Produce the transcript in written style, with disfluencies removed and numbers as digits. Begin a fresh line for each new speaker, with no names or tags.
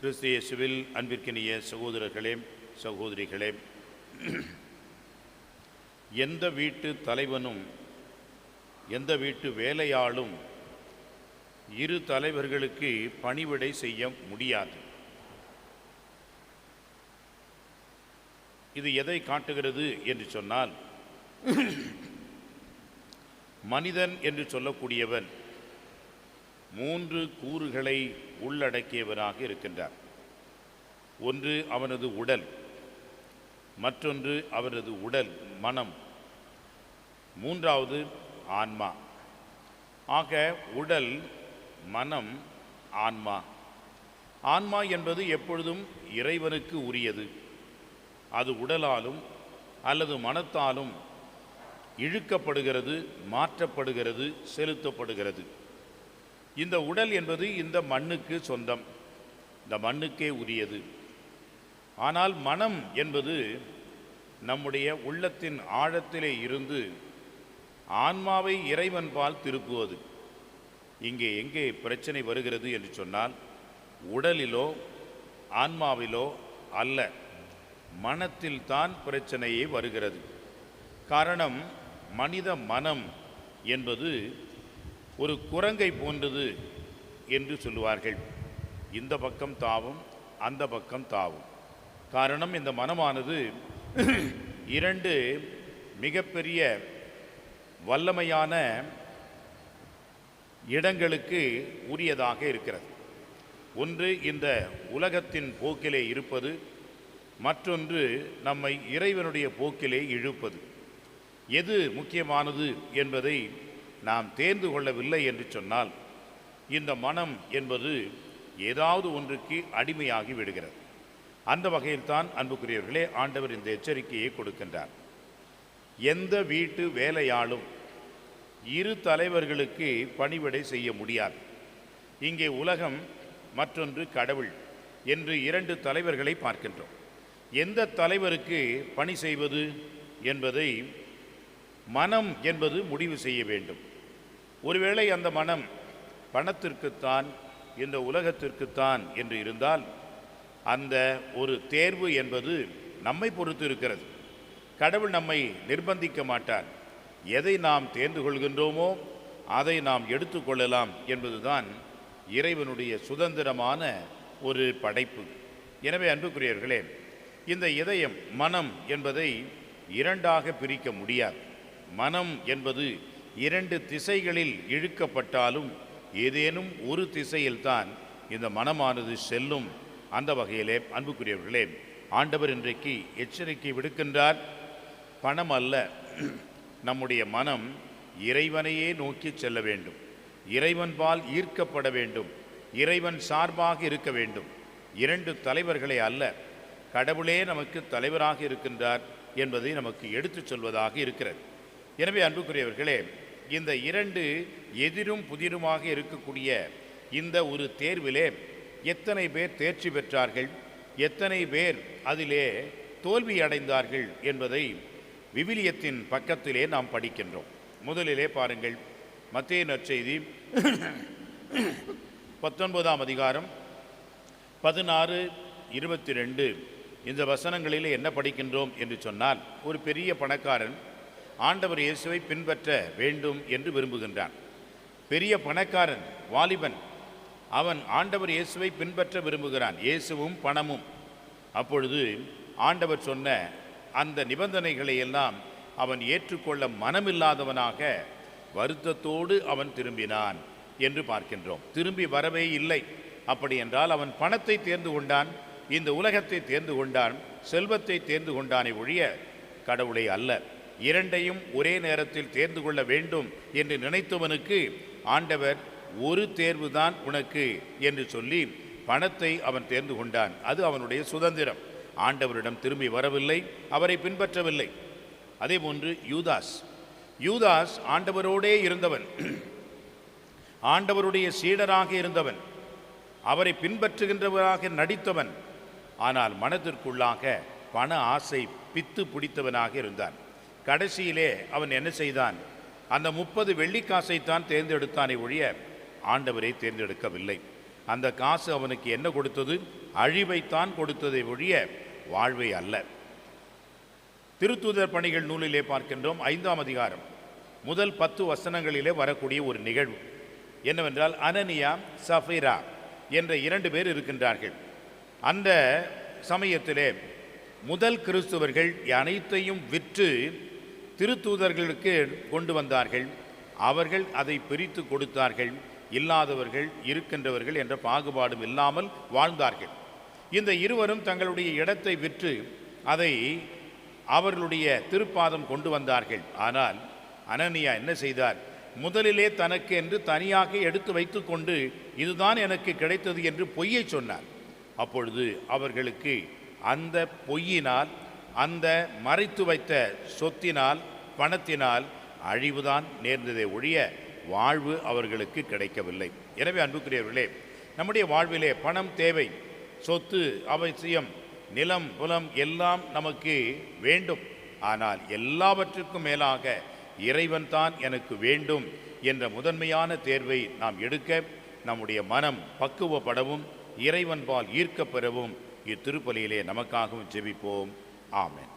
கிறிஸ்து இயேசுவில் அன்பிற்கினிய சகோதரர்களே, சகோதரிகளே, எந்த வீட்டு தலைவனும் எந்த வீட்டு வேலையாளும் இரு தலைவர்களுக்கு பணிவிடை செய்ய முடியாது. இது எதை காட்டுகிறது என்று சொன்னால், மனிதன் என்று சொல்லக்கூடியவன் 3 கூறுகளை உள்ளடக்கியவனாக இருக்கின்றார். ஒன்று அவனது உடல், மற்றொன்று அவனது உடல் மனம், மூன்றாவது ஆன்மா. ஆக உடல், மனம், ஆன்மா. ஆன்மா என்பது எப்பொழுதும் இறைவனுக்கு உரியது. அது உடலாலும் அல்லது மனத்தாலும் இழுக்கப்படுகிறது, மாற்றப்படுகிறது, செலுத்தப்படுகிறது. இந்த உடல் என்பது இந்த மண்ணுக்கு சொந்தம், இந்த மண்ணுக்கே உரியது. ஆனால் மனம் என்பது நம்முடைய உள்ளத்தின் ஆழத்திலே இருந்து ஆன்மாவை இறைவன்பால் திருப்புவது. இங்கே எங்கே பிரச்சனை வருகிறது என்று சொன்னால், உடலிலோ ஆன்மாவிலோ அல்ல, மனத்தில்தான் பிரச்சனையே வருகிறது. காரணம், மனித மனம் என்பது ஒரு குரங்கை போன்றது என்று சொல்லுவார்கள். இந்த பக்கம் தாவும், அந்த பக்கம் தாவும். காரணம், இந்த மனமானது 2 மிகப்பெரிய வல்லமையான இடங்களுக்கு உரியதாக இருக்கிறது. ஒன்று இந்த உலகத்தின் போக்கிலே இருப்பது, மற்றொன்று நம்மை இறைவனுடைய போக்கிலே இழுப்பது. எது முக்கியமானது என்பதை நாம் தேர்ந்து கொள்ளவில்லை என்று சொன்னால், இந்த மனம் என்பது ஏதாவது ஒன்றுக்கு அடிமையாகி விடுகிறது. அந்த வகையில்தான் அன்புக்குரியவர்களே, ஆண்டவர் இந்த எச்சரிக்கையை கொடுக்கின்றார். எந்த வீட்டு வேலையாளும் இரு தலைவர்களுக்கு பணிவிடை செய்ய முடியாது. இங்கே உலகம், மற்றொன்று கடவுள் என்று 2 தலைவர்களை பார்க்கின்றோம். எந்த தலைவருக்கு பணி செய்வது என்பதை மனம் என்பது முடிவு செய்ய வேண்டும். ஒருவேளை அந்த மனம் பணத்திற்குத்தான், இந்த உலகத்திற்குத்தான் என்று இருந்தால், அந்த ஒரு தேர்வு என்பது நம்மை பொறுத்து இருக்கிறது. கடவுள் நம்மை நிர்பந்திக்க மாட்டார். எதை நாம் தேர்ந்து கொள்கின்றோமோ அதை நாம் எடுத்துக்கொள்ளலாம் என்பதுதான் இறைவனுடைய சுதந்திரமான ஒரு படைப்பு. எனவே அன்புக்குரியவர்களே, இந்த இதயம், மனம் என்பதை 2ஆக பிரிக்க முடியாது. மனம் என்பது 2 திசைகளில் இழுக்கப்பட்டாலும் ஏதேனும் ஒரு திசையில்தான் இந்த மனமானது செல்லும். அந்த வகையிலே அன்புக்குரியவர்களே, ஆண்டவர் இன்றைக்கு எச்சரிக்கை விடுக்கின்றார். பணம் அல்ல, நம்முடைய மனம் இறைவனையே நோக்கி செல்ல வேண்டும், இறைவன்பால் ஈர்க்கப்பட வேண்டும், இறைவன் சார்பாக இருக்க வேண்டும். 2 தலைவர்களை அல்ல, கடவுளே நமக்கு தலைவராக இருக்கின்றார் என்பதை நமக்கு எடுத்துச் சொல்வதாக இருக்கிறது. எனவே அன்புக்குரியவர்களே, இந்த 2 எதிரும் புதிருமாக இருக்கக்கூடிய இந்த ஒரு தேர்விலே எத்தனை பேர் தேர்ச்சி பெற்றார்கள், எத்தனை பேர் அதிலே தோல்வி அடைந்தார்கள் என்பதை விவிலியத்தின் பக்கத்திலே நாம் படிக்கின்றோம். முதலிலே பாருங்கள், மத்தேயு நற்செய்தி 19ஆம் அதிகாரம் 16, 22 இந்த வசனங்களிலே என்ன படிக்கின்றோம் என்று சொன்னால், ஒரு பெரிய பணக்காரன் ஆண்டவர் இயேசுவை பின்பற்ற வேண்டும் என்று விரும்புகின்றான். பெரிய பணக்காரன், வாலிபன், அவன் ஆண்டவர் இயேசுவை பின்பற்ற விரும்புகிறான், இயேசுவும் பணமும். அப்பொழுது ஆண்டவர் சொன்ன அந்த நிபந்தனைகளை எல்லாம் அவன் ஏற்றுக்கொள்ள மனமில்லாதவனாக வருத்தத்தோடு அவன் திரும்பினான் என்று பார்க்கின்றோம். திரும்பி வரவே இல்லை. அப்படி என்றால் அவன் பணத்தை தேர்ந்து கொண்டான், இந்த உலகத்தை தேர்ந்து கொண்டான், செல்வத்தை தேர்ந்து கொண்டானே ஒழிய கடவுளை அல்ல. 2ஐயும் ஒரே நேரத்தில் தேர்ந்து கொள்ள வேண்டும் என்று நினைத்தவனுக்கு ஆண்டவர் ஒரு தேர்வுதான் உனக்கு என்று சொல்லி பணத்தை அவன் தேர்ந்து கொண்டான். அது அவனுடைய சுதந்திரம். ஆண்டவரிடம் திரும்பி வரவில்லை, அவரை பின்பற்றவில்லை. அதே போன்று யூதாஸ் ஆண்டவரோடே இருந்தவன், ஆண்டவருடைய சீடராக இருந்தவன், அவரை பின்பற்றுகின்றவராக நடித்தவன். ஆனால் மனதிற்குள்ளாக பண ஆசை பித்து பிடித்தவனாக இருந்தான். கடைசியிலே அவன் என்ன செய்தான்? அந்த 30 வெள்ளிக்காசைத்தான் தேர்ந்தெடுத்தானே ஒழிய ஆண்டவரை தேர்ந்தெடுக்கவில்லை. அந்த காசு அவனுக்கு என்ன கொடுத்தது? அழிவைத்தான் கொடுத்ததை ஒழிய வாழ்வை அல்ல. திருத்தூதர் பணிகள் நூலிலே பார்க்கின்றோம், 5ஆம் அதிகாரம் முதல் 10 வசனங்களிலே வரக்கூடிய ஒரு நிகழ்வு என்னவென்றால், அனனியா சஃபீரா என்ற 2 பேர் இருக்கின்றார்கள். அந்த சமயத்திலே முதல் கிறிஸ்துவர்கள் அனைத்தையும் விற்று திருத்தூதர்களுக்கு கொண்டு வந்தார்கள். அவர்கள் அதை பிரித்து கொடுத்தார்கள். இல்லாதவர்கள் இருக்கின்றவர்கள் என்ற பாகுபாடும் இல்லாமல் வாழ்ந்தார்கள். இந்த இருவரும் தங்களுடைய இடத்தை விற்று அதை அவர்களுடைய திருப்பாதம் கொண்டு வந்தார்கள். ஆனால் அனனியா என்ன செய்தார்? முதலிலே தனக்கு என்று தனியாக எடுத்து வைத்து கொண்டு இதுதான் எனக்கு கிடைத்தது என்று பொய்யை சொன்னார். அப்பொழுது அவர்களுக்கு அந்த பொய்யினால், அந்த மறைத்து வைத்த சொத்தினால், பணத்தினால் அழிவுதான் நேர்ந்ததை ஒழிய வாழ்வு அவர்களுக்கு கிடைக்கவில்லை. எனவே அன்புக்குரியவர்களே, நம்முடைய வாழ்விலே பணம் தேவை, சொத்து அவசியம், நிலம் புலம் எல்லாம் நமக்கு வேண்டும். ஆனால் எல்லாவற்றுக்கும் மேலாக இறைவன் தான் எனக்கு வேண்டும் என்ற முதன்மையான தேர்வை நாம் எடுக்க, நம்முடைய மனம் பக்குவப்படவும், இறைவன்பால் ஈர்க்கப்பெறவும் இத்திருப்பலியிலே நமக்காகவும் ஜெபிப்போம். ஆமென்.